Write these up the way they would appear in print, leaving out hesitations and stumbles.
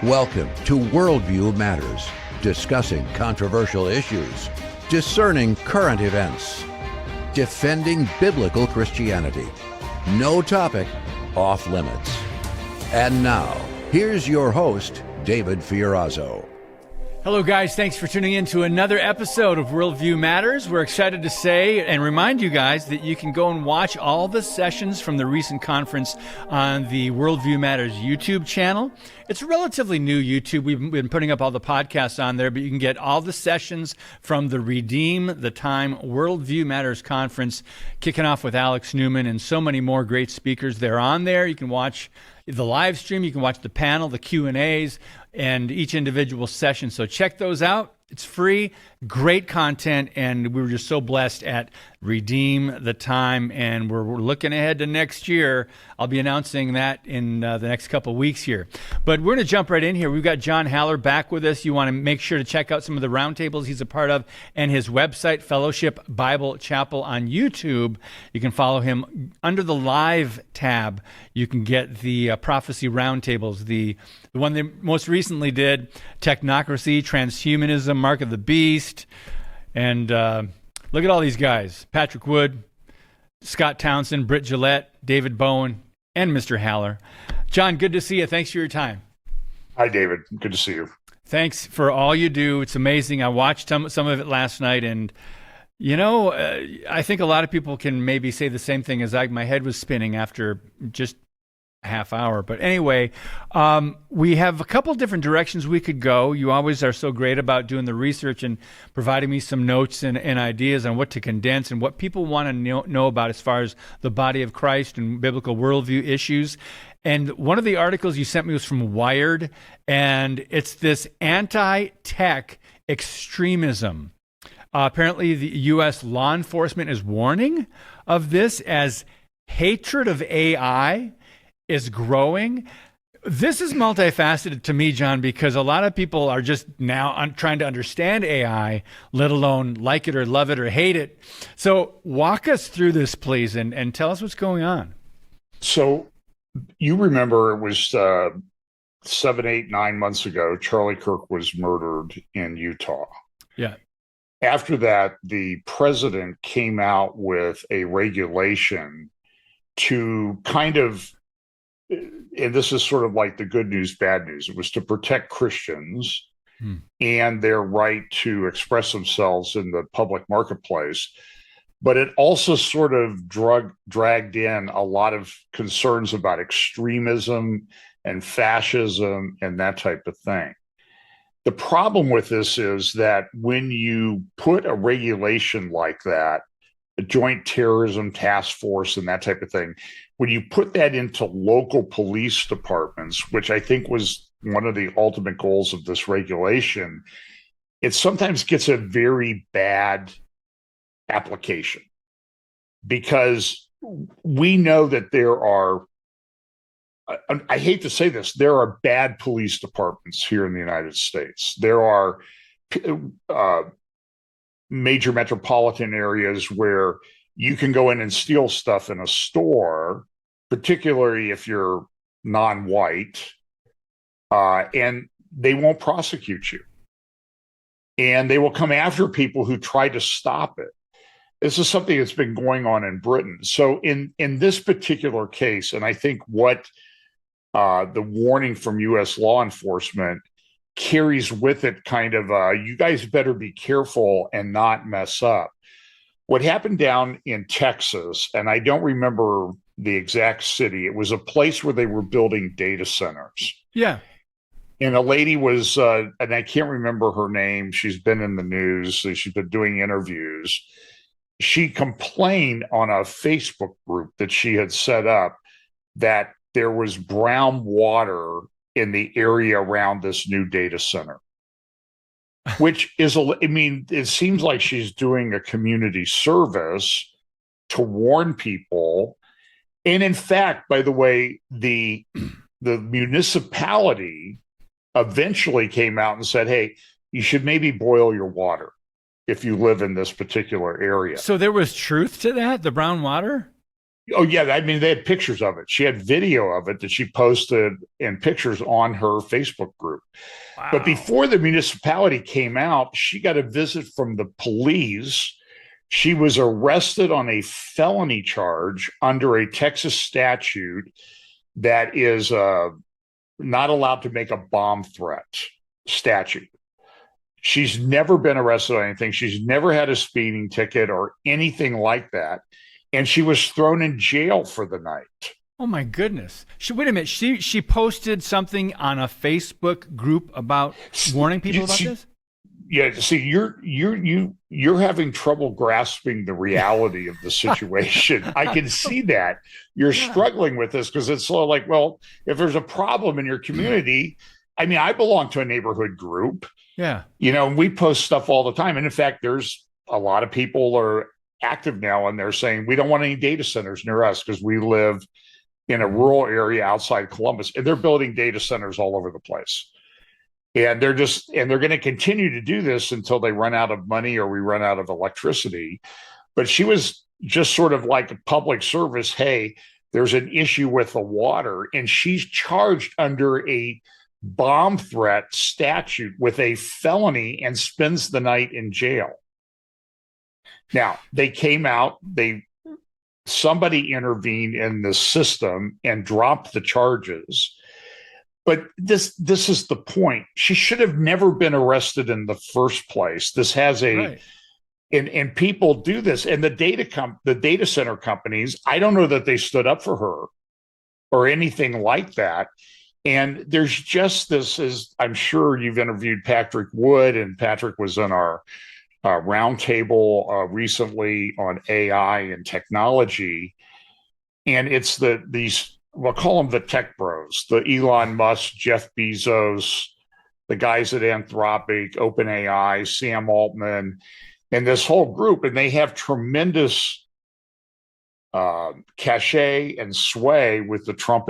Welcome to Worldview Matters, discussing controversial issues, discerning current events, defending biblical Christianity. No topic off limits. And now, here's your host, David Fiorazo. Hello, guys. Thanks for tuning in to another episode of Worldview Matters. We're excited to say and remind you guys that you can go and watch all the sessions from the recent conference on the Worldview Matters YouTube channel. It's relatively new YouTube. We've been putting up all the podcasts on there, but you can get all the sessions from the Redeem the Time Worldview Matters Conference, kicking off with Alex Newman and so many more great speakers. They're on there. You can watch the live stream, you can watch the panel, the Q&As, and each individual session. So check those out. It's free, great content, and we were just so blessed at Redeem the Time, and we're looking ahead to next year. I'll be announcing that in the next couple of weeks here. But we're going to jump right in here. We've got John Haller back with us. You want to make sure to check out some of the roundtables he's a part of and his website, Fellowship Bible Chapel on YouTube. You can follow him under the Live tab. You can get the prophecy roundtables, the one they most recently did, Technocracy, Transhumanism, Mark of the Beast, and look at all these guys. Patrick Wood, Scott Townsend, Britt Gillette, David Bowen, and Mr. Haller. John, good to see you. Thanks for your time. Hi, David. Good to see you. Thanks for all you do. It's amazing. I watched some of it last night, and you know, I think a lot of people can maybe say the same thing as my head was spinning after just half hour. But anyway, we have a couple different directions we could go. You always are so great about doing the research and providing me some notes and ideas on what to condense and what people want to know about as far as the body of Christ and biblical worldview issues. And one of the articles you sent me was from Wired, and it's this anti-tech extremism. Apparently, the U.S. law enforcement is warning of this as hatred of AI is growing. This is multifaceted to me, John, because a lot of people are just now trying to understand AI, let alone like it or love it or hate it. So walk us through this, please, and tell us what's going on. So you remember it was 7, 8, 9 months ago, Charlie Kirk was murdered in Utah. Yeah. After that, the president came out with a regulation to kind of, and this is sort of like the good news, bad news. It was to protect Christians and their right to express themselves in the public marketplace. But it also sort of dragged in a lot of concerns about extremism and fascism and that type of thing. The problem with this is that when you put a regulation like that, a joint terrorism task force and that type of thing, when you put that into local police departments, which I think was one of the ultimate goals of this regulation, it sometimes gets a very bad application, because we know that there are, I hate to say this, there are bad police departments here in the United States. There are major metropolitan areas where you can go in and steal stuff in a store, particularly if you're non-white, and they won't prosecute you. And they will come after people who try to stop it. This is something that's been going on in Britain. So in this particular case, and I think what the warning from U.S. law enforcement carries with it kind of, you guys better be careful and not mess up. What happened down in Texas, and I don't remember the exact city, it was a place where they were building data centers. Yeah. And a lady was, and I can't remember her name, she's been in the news, so she's been doing interviews. She complained on a Facebook group that she had set up that there was brown water in the area around this new data center, which is, I mean, it seems like she's doing a community service to warn people. And in fact, by the way, the municipality eventually came out and said, hey, you should maybe boil your water if you live in this particular area. So there was truth to that, the brown water? Oh yeah, I mean they had pictures of it. She had video of it that she posted and pictures on her Facebook group. Wow. But before the municipality came out, she got a visit from the police. She was arrested on a felony charge under a Texas statute that is not allowed to make a bomb threat statute. She's never been arrested on anything. She's never had a speeding ticket or anything like that. And she was thrown in jail for the night. Oh my goodness. Wait a minute. She posted something on a Facebook group about warning people about this? Yeah, see, you're having trouble grasping the reality of the situation. I can see that you're struggling with this because it's sort of like, well, if there's a problem in your community, I mean, I belong to a neighborhood group. Yeah. You know, we post stuff all the time. And in fact, there's a lot of people are active now and they're saying we don't want any data centers near us because we live in a rural area outside Columbus, and they're building data centers all over the place. And they're going to continue to do this until they run out of money or we run out of electricity. But she was just sort of like a public service. Hey, there's an issue with the water, and she's charged under a bomb threat statute with a felony and spends the night in jail. Now, they came out, somebody intervened in the system and dropped the charges. But this is the point. She should have never been arrested in the first place. This has a and people do this. And the data center companies, I don't know that they stood up for her or anything like that. And there's just this, as I'm sure you've interviewed Patrick Wood, and Patrick was in our roundtable recently on AI and technology. And it's these, we'll call them the tech bros, the Elon Musk, Jeff Bezos, the guys at Anthropic, OpenAI, Sam Altman, and this whole group. And they have tremendous cachet and sway with the Trump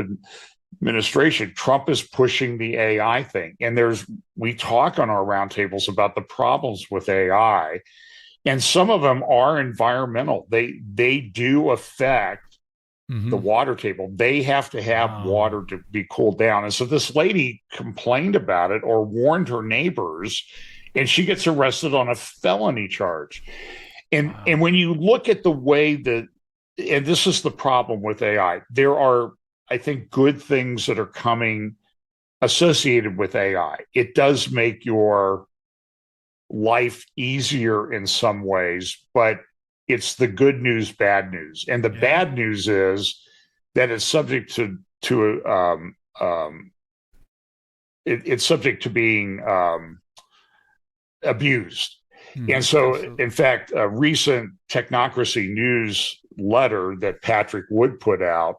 administration. Trump is pushing the AI thing. And we talk on our roundtables about the problems with AI. And some of them are environmental. They do affect the water table. They have to have water to be cooled down. And so this lady complained about it or warned her neighbors, and she gets arrested on a felony charge. And when you look at the way that, and this is the problem with AI, there are, I think, good things that are coming associated with AI. It does make your life easier in some ways, but it's the good news, bad news. And the bad news is that it's subject to it's subject to being abused. And so, in fact, a recent Technocracy newsletter that Patrick Wood put out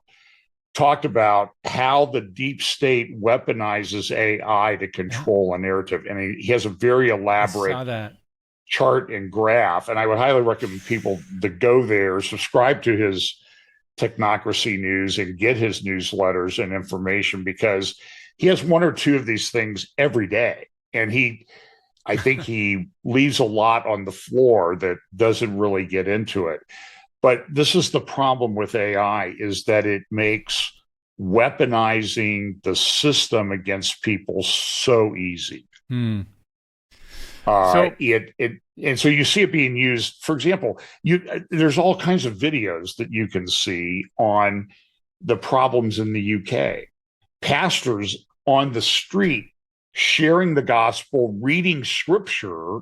talked about how the deep state weaponizes AI to control a narrative. And he has a very elaborate chart and graph. And I would highly recommend people to go there, subscribe to his Technocracy News, and get his newsletters and information, because he has one or two of these things every day. And I think he leaves a lot on the floor that doesn't really get into it. But this is the problem with AI, is that it makes weaponizing the system against people so easy. And so you see it being used. For example, there's all kinds of videos that you can see on the problems in the UK. Pastors on the street sharing the gospel, reading scripture,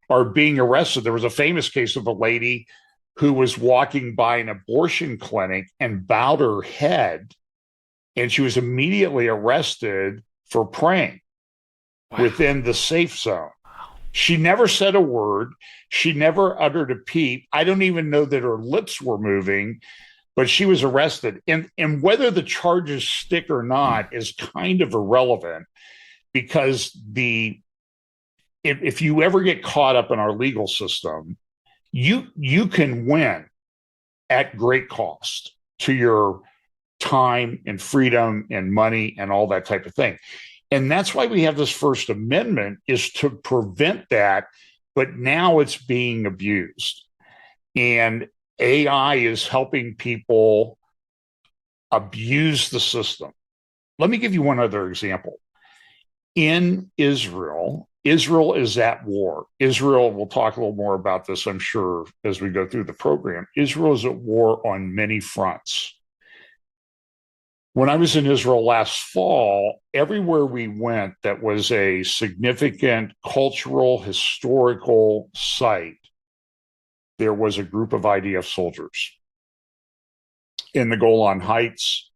are being arrested. There was a famous case of a lady who was walking by an abortion clinic and bowed her head, and she was immediately arrested for praying within the safe zone. She never said a word. She never uttered a peep. I don't even know that her lips were moving, but she was arrested. And whether the charges stick or not is kind of irrelevant, because if you ever get caught up in our legal system, you can win at great cost to your time and freedom and money and all that type of thing. And that's why we have this First Amendment, is to prevent that. But now it's being abused. And AI is helping people abuse the system. Let me give you one other example. In Israel, Israel is at war. Israel, we'll talk a little more about this, I'm sure, as we go through the program. Israel is at war on many fronts. When I was in Israel last fall, everywhere we went that was a significant cultural, historical site, there was a group of IDF soldiers. In the Golan Heights,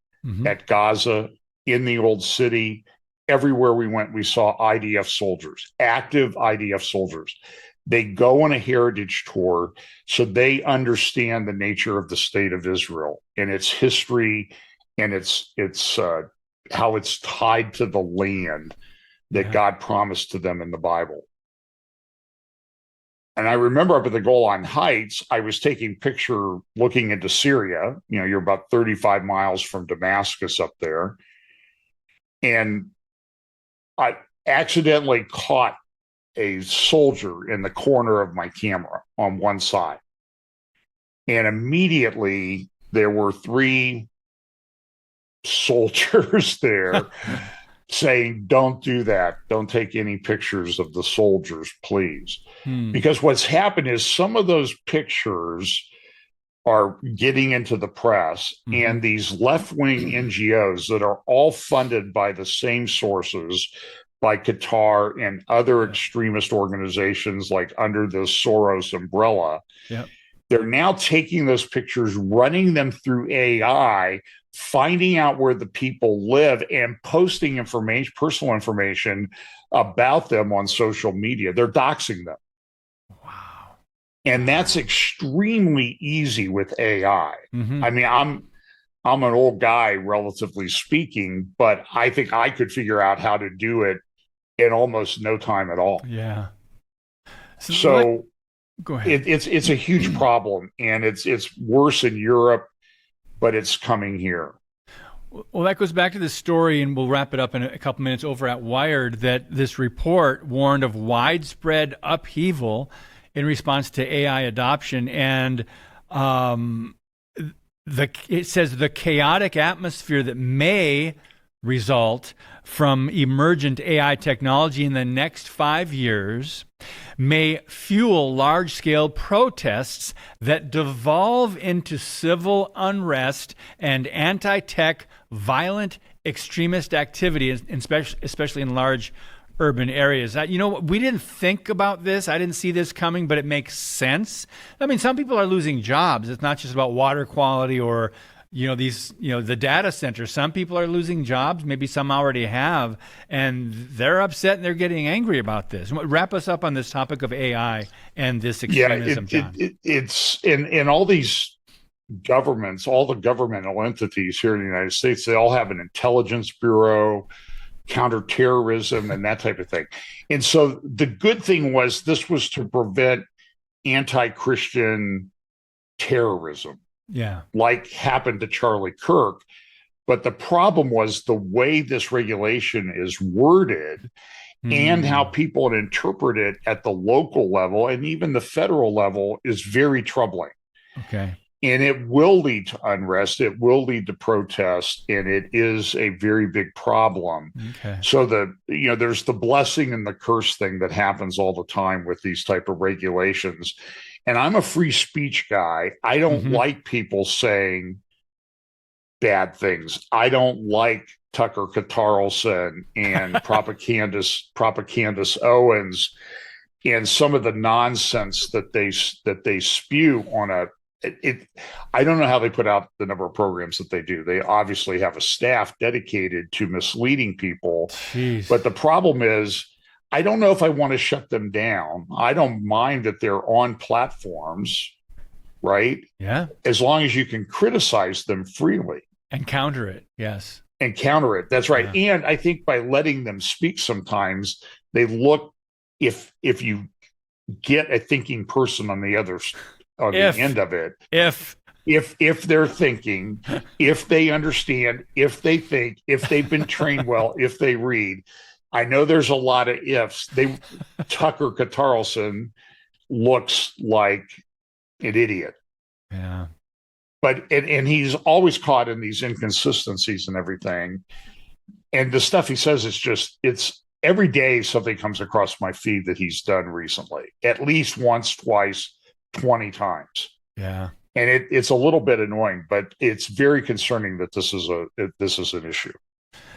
at Gaza, in the Old City, everywhere we went, we saw IDF soldiers, active IDF soldiers. They go on a heritage tour so they understand the nature of the state of Israel and its history and its how it's tied to the land that God promised to them in the Bible. And I remember up at the Golan Heights, I was taking picture looking into Syria. You know, you're about 35 miles from Damascus up there. And I accidentally caught a soldier in the corner of my camera on one side. And immediately there were 3 soldiers there saying, don't do that. Don't take any pictures of the soldiers, please. Because what's happened is some of those pictures are getting into the press, and these left-wing NGOs that are all funded by the same sources, by Qatar and other extremist organizations like under the Soros umbrella, they're now taking those pictures, running them through AI, finding out where the people live, and posting information, personal information about them on social media. They're doxing them. Wow. And that's extremely easy with AI. I mean, I'm an old guy, relatively speaking, but I think I could figure out how to do it in almost no time at all. Yeah. So go ahead. It's a huge problem, and it's worse in Europe, but it's coming here. Well, that goes back to the story, and we'll wrap it up in a couple minutes over at Wired, that this report warned of widespread upheaval in response to AI adoption. And it says the chaotic atmosphere that may result from emergent AI technology in the next 5 years may fuel large-scale protests that devolve into civil unrest and anti-tech violent extremist activity, especially in large urban areas. You know, we didn't think about this. I didn't see this coming, but it makes sense. I mean, some people are losing jobs. It's not just about water quality or the data centers. Some people are losing jobs. Maybe some already have, and they're upset and they're getting angry about this. Wrap us up on this topic of AI and this extremism, John. It's in all these governments, all the governmental entities here in the United States, they all have an intelligence bureau, counterterrorism, and that type of thing. And so the good thing was this was to prevent anti-Christian terrorism. Yeah. Like happened to Charlie Kirk. But the problem was the way this regulation is worded and how people interpret it at the local level and even the federal level is very troubling. Okay. And it will lead to unrest. It will lead to protest, and it is a very big problem. Okay. So there's the blessing and the curse thing that happens all the time with these type of regulations. And I'm a free speech guy. I don't like people saying bad things. I don't like Tucker Carlson and Propagandist Owens and some of the nonsense that they spew on I don't know how they put out the number of programs that they do. They obviously have a staff dedicated to misleading people. Jeez. But the problem is, I don't know if I want to shut them down. I don't mind that they're on platforms, right? Yeah. As long as you can criticize them freely. And counter it. Yes. And counter it. That's right. Yeah. And I think by letting them speak sometimes, they look, if you get a thinking person on the end of it, if they're thinking, if they understand, if they think, if they've been trained well, if they read, I know there's a lot of ifs. Tucker Carlson looks like an idiot. Yeah. But and he's always caught in these inconsistencies and everything. And the stuff he says is just, it's every day something comes across my feed that he's done recently, at least once, twice, 20 times. Yeah. And it's a little bit annoying, but it's very concerning that this is an issue.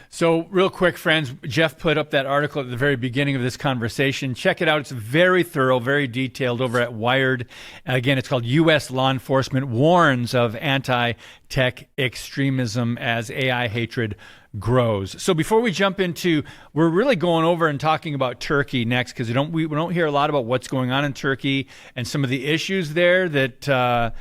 So real quick, friends, Jeff put up that article at the very beginning of this conversation. Check it out. It's very thorough, very detailed over at Wired. Again, it's called U.S. Law Enforcement Warns of Anti-Tech Extremism as AI Hatred Grows. So before we jump into, we're really going over and talking about Turkey next, because we don't hear a lot about what's going on in Turkey and some of the issues there that are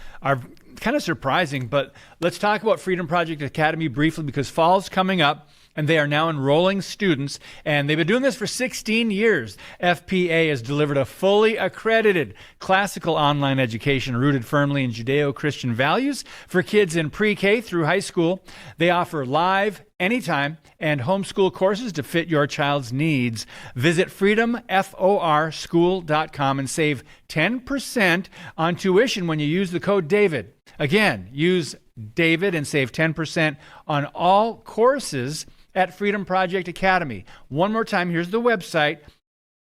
kind of surprising. But let's talk about Freedom Project Academy briefly, because fall's coming up. And they are now enrolling students, and they've been doing this for 16 years. FPA has delivered a fully accredited classical online education rooted firmly in Judeo-Christian values for kids in pre-K through high school. They offer live, anytime, and homeschool courses to fit your child's needs. Visit freedomforschool.com and save 10% on tuition when you use the code DAVID. Again, use DAVID and save 10% on all courses at Freedom Project Academy. One more time, here's the website,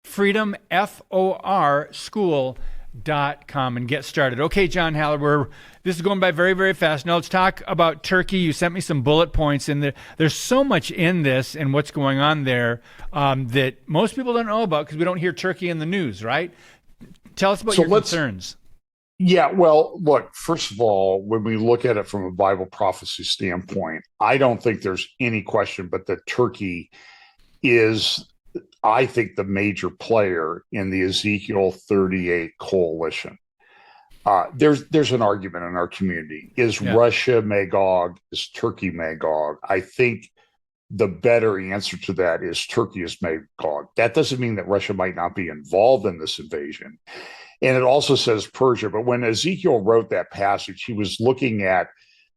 freedomforschool.com, and get started. Okay, John Haller, this is going by very, very fast. Now let's talk about Turkey. You sent me some bullet points, and there's so much in this and what's going on there that most people don't know about, because we don't hear Turkey in the news, right? Tell us about your concerns. Yeah, well, look, first of all, when we look at it from a Bible prophecy standpoint, I don't think there's any question but that Turkey is, I think, the major player in the Ezekiel 38 coalition. There's an argument in our community. Is Russia Magog? Is Turkey Magog? I think the better answer to that is Turkey is Magog. That doesn't mean that Russia might not be involved in this invasion. And it also says Persia. But when Ezekiel wrote that passage, he was looking at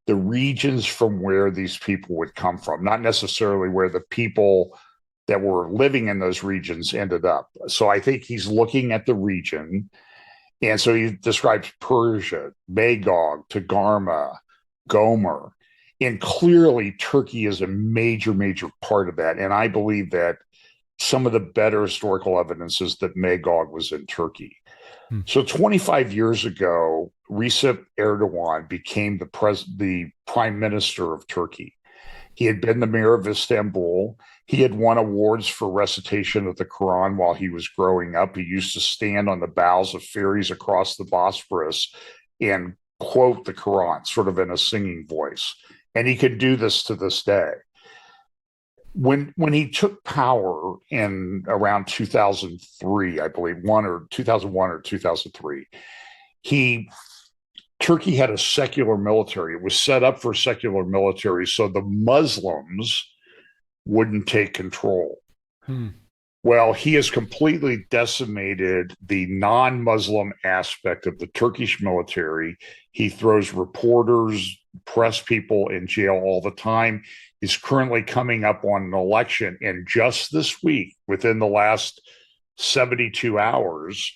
the regions from where these people would come from, not necessarily where the people that were living in those regions ended up. So I think he's looking at the region. And so he describes Persia, Magog, Togarmah, Gomer. And clearly Turkey is a major, major part of that. And I believe that some of the better historical evidence is that Magog was in Turkey. So 25 years ago, Recep Erdogan became the prime minister of Turkey. He had been the mayor of Istanbul. He had won awards for recitation of the Quran while he was growing up. He used to stand on the bows of ferries across the Bosphorus and quote the Quran, sort of in a singing voice. And he could do this to this day. When he took power in around 2003, I believe, 2001 or 2003, Turkey had a secular military. It was set up for secular military so the Muslims wouldn't take control. Well, he has completely decimated the non-Muslim aspect of the Turkish military. He throws reporters, press people in jail all the time. He's currently coming up on an election. And just this week, within the last 72 hours,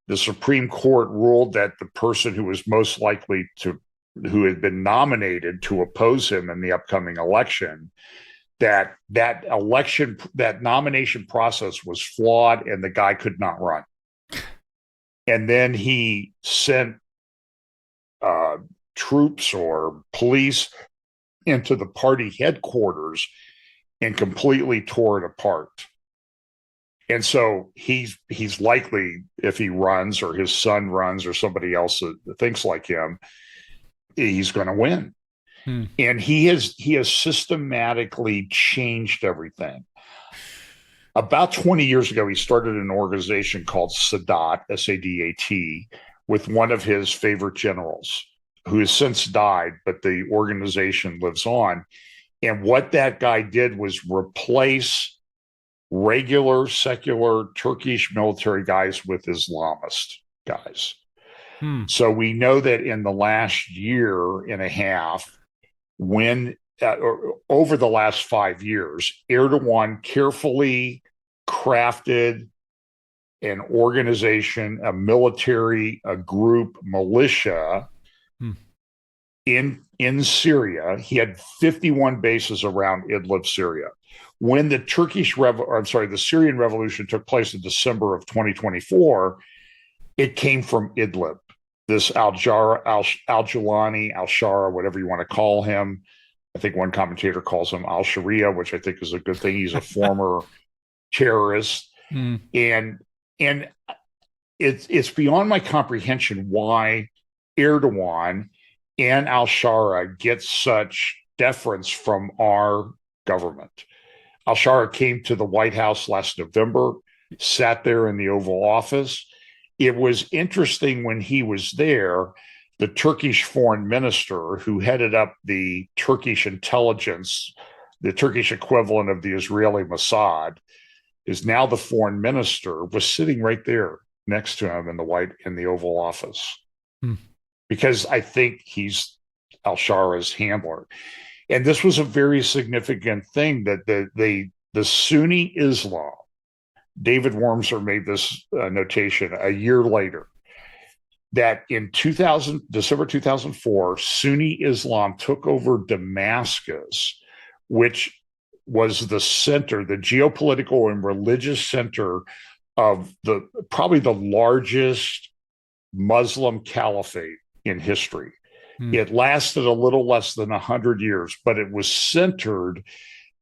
the Supreme Court ruled that the person who was most likely who had been nominated to oppose him in the upcoming election, that nomination process was flawed and the guy could not run. And then he sent troops or police into the party headquarters and completely tore it apart. And so he's likely, if he runs or his son runs or somebody else that thinks like him, he's going to win. And he has systematically changed everything. About 20 years ago, he started an organization called Sadat, S-A-D-A-T, with one of his favorite generals who has since died, but the organization lives on. And what that guy did was replace regular secular Turkish military guys with Islamist guys. So we know that in the last year and a half, over the last 5 years, Erdogan carefully crafted an organization, a military, a group, militia in Syria. He had 51 bases around Idlib, Syria. When the the Syrian revolution took place in December of 2024, it came from Idlib. This al-Jawlani, al-Shara, whatever you want to call him. I think one commentator calls him al-Sharia, which I think is a good thing. He's a former terrorist. And it's beyond my comprehension why Erdogan and al-Shara get such deference from our government. Al-Shara came to the White House last November, sat there in the Oval Office. It was interesting when he was there, the Turkish foreign minister who headed up the Turkish intelligence, the Turkish equivalent of the Israeli Mossad, is now the foreign minister, was sitting right there next to him in the Oval Office. Because I think he's al-Shara's handler. And this was a very significant thing that the Sunni Islam, David Wormser made this notation a year later, that in December 2004, Sunni Islam took over Damascus, which was the center, the geopolitical and religious center of probably the largest Muslim caliphate in history. It lasted a little less than 100 years, but it was centered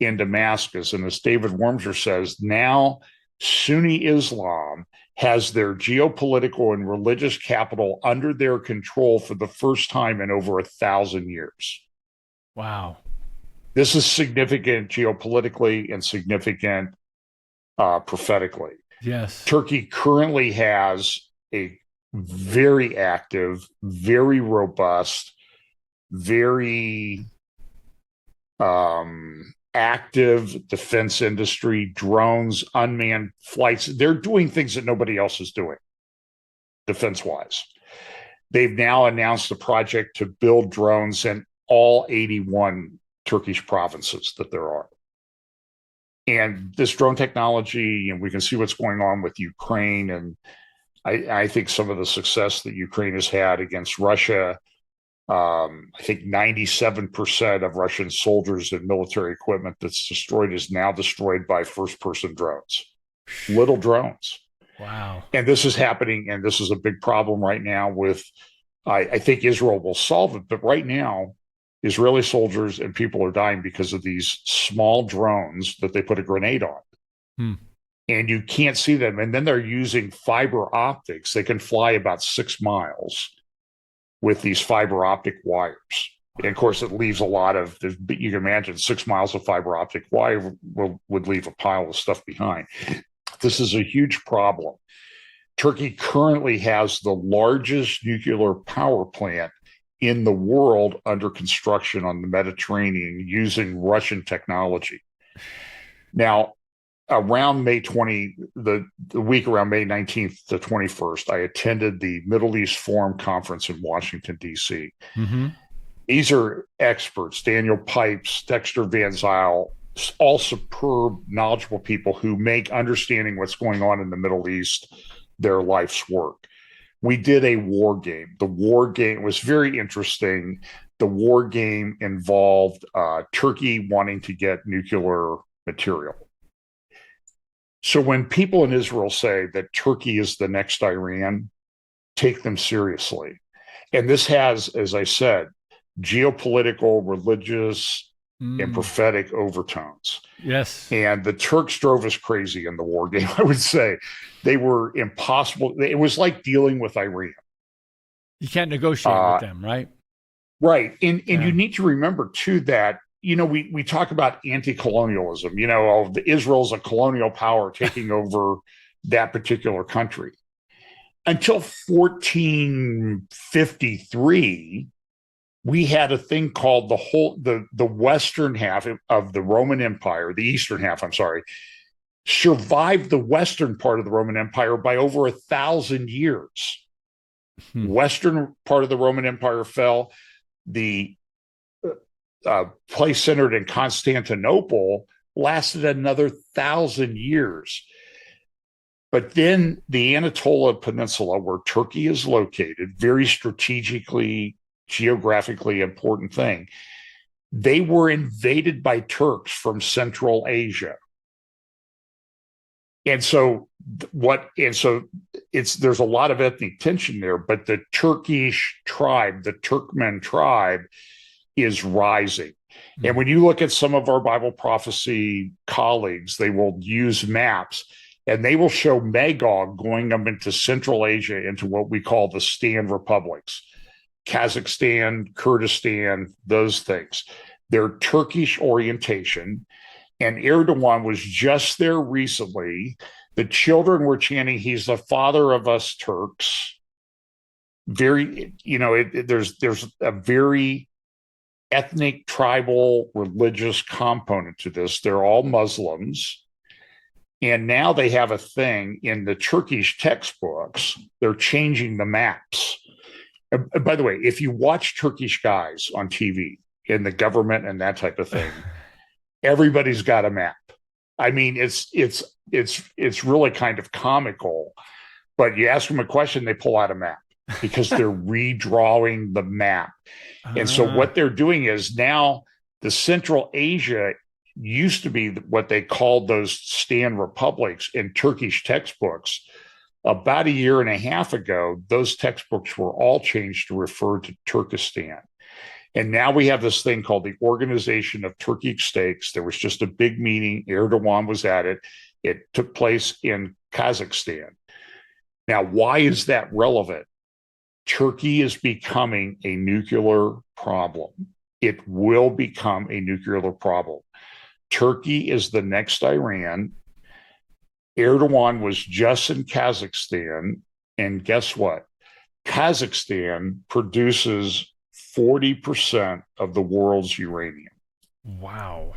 in Damascus. And as David Wormser says, now Sunni Islam has their geopolitical and religious capital under their control for the first time in over 1,000 years. Wow. This is significant geopolitically and significant prophetically. Yes. Turkey currently has a very active, very robust, very active defense industry, drones, unmanned flights. They're doing things that nobody else is doing, defense-wise. They've now announced a project to build drones in all 81 Turkish provinces that there are. And this drone technology, and we can see what's going on with Ukraine, and I think some of the success that Ukraine has had against Russia. I think 97% of Russian soldiers and military equipment that's destroyed is now destroyed by first-person drones, little drones. Wow. And this is happening, and this is a big problem right now with, I think Israel will solve it, but right now, Israeli soldiers and people are dying because of these small drones that they put a grenade on. And you can't see them. And then they're using fiber optics. They can fly about 6 miles with these fiber optic wires. And of course, it leaves a lot of, you can imagine 6 miles of fiber optic wire would leave a pile of stuff behind. This is a huge problem. Turkey currently has the largest nuclear power plant in the world under construction on the Mediterranean using Russian technology. Now, around May 20, the week around May 19th to 21st, I attended the Middle East Forum Conference in Washington, D.C. These are experts, Daniel Pipes, Dexter Van Zyl, all superb, knowledgeable people who make understanding what's going on in the Middle East their life's work. We did a war game. The war game was very interesting. The war game involved Turkey wanting to get nuclear material. So when people in Israel say that Turkey is the next Iran, take them seriously. And this has, as I said, geopolitical, religious, and prophetic overtones. Yes. And the Turks drove us crazy in the war game, I would say. They were impossible. It was like dealing with Iran. You can't negotiate with them, right? Right. And you need to remember, too, that we talk about anti-colonialism. Israel's a colonial power taking over that particular country. Until 1453, we had a thing called the western half of the Roman Empire, the eastern half, I'm sorry, survived the western part of the Roman Empire by over 1,000 years. Western part of the Roman Empire fell. The place centered in Constantinople lasted another 1,000 years. But then the Anatolia Peninsula, where Turkey is located, very strategically geographically important thing. They were invaded by Turks from Central Asia. And so there's a lot of ethnic tension there, but the Turkish tribe, the Turkmen tribe, is rising. And when you look at some of our Bible prophecy colleagues, they will use maps and they will show Magog going up into Central Asia, into what we call the Stan republics, Kazakhstan, Kurdistan, those things. Their Turkish orientation. And Erdogan was just there recently. The children were chanting, "He's the father of us Turks." Very, there's a very ethnic, tribal, religious component to this. They're all Muslims. And now they have a thing in the Turkish textbooks. They're changing the maps. By the way, if you watch Turkish guys on TV in the government and that type of thing, everybody's got a map. I mean, it's really kind of comical, but you ask them a question, they pull out a map because they're redrawing the map. And so what they're doing is now the Central Asia used to be what they called those Stan republics in Turkish textbooks. About a year and a half ago, those textbooks were all changed to refer to Turkestan. And now we have this thing called the Organization of Turkic States. There was just a big meeting. Erdogan was at it. It took place in Kazakhstan. Now, why is that relevant? Turkey is becoming a nuclear problem. It will become a nuclear problem. Turkey is the next Iran. Erdogan was just in Kazakhstan. And guess what? Kazakhstan produces 40% of the world's uranium. Wow.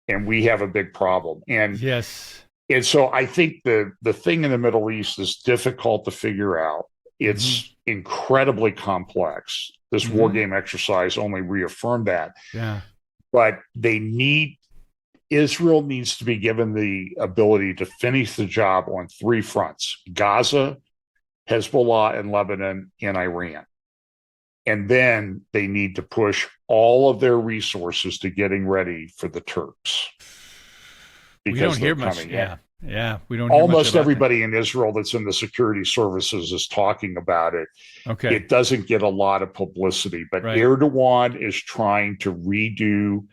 And we have a big problem. And yes. And so I think the thing in the Middle East is difficult to figure out. It's incredibly complex. This war game exercise only reaffirmed that. Yeah. But Israel needs to be given the ability to finish the job on three fronts: Gaza, Hezbollah in Lebanon, and Iran. And then they need to push all of their resources to getting ready for the Turks. We don't hear much. Yeah. We don't. Almost everybody in Israel that's in the security services is talking about it. Okay. It doesn't get a lot of publicity, but Erdogan is trying to redo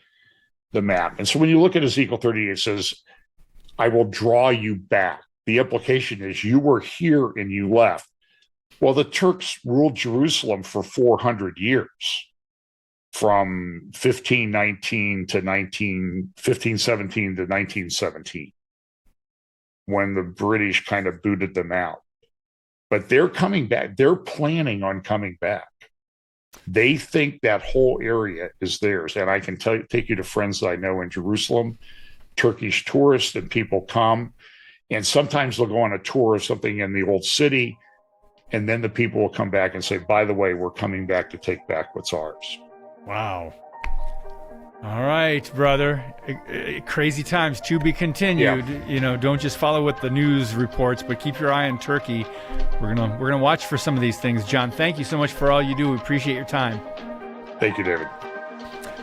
the map. And so when you look at Ezekiel 38, it says, "I will draw you back." The implication is you were here and you left. Well, the Turks ruled Jerusalem for 400 years, from 1517 to 1917, when the British kind of booted them out. But they're coming back. They're planning on coming back. They think that whole area is theirs. And I can take you to friends that I know in Jerusalem, Turkish tourists, and people come. And sometimes they'll go on a tour of something in the old city. And then the people will come back and say, by the way, we're coming back to take back what's ours. Wow. All right, brother. Crazy times to be continued. Yeah. Don't just follow what the news reports, but keep your eye on Turkey. We're gonna watch for some of these things. John, thank you so much for all you do. We appreciate your time. Thank you, David.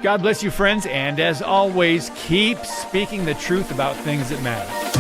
God bless you, friends. And as always, keep speaking the truth about things that matter.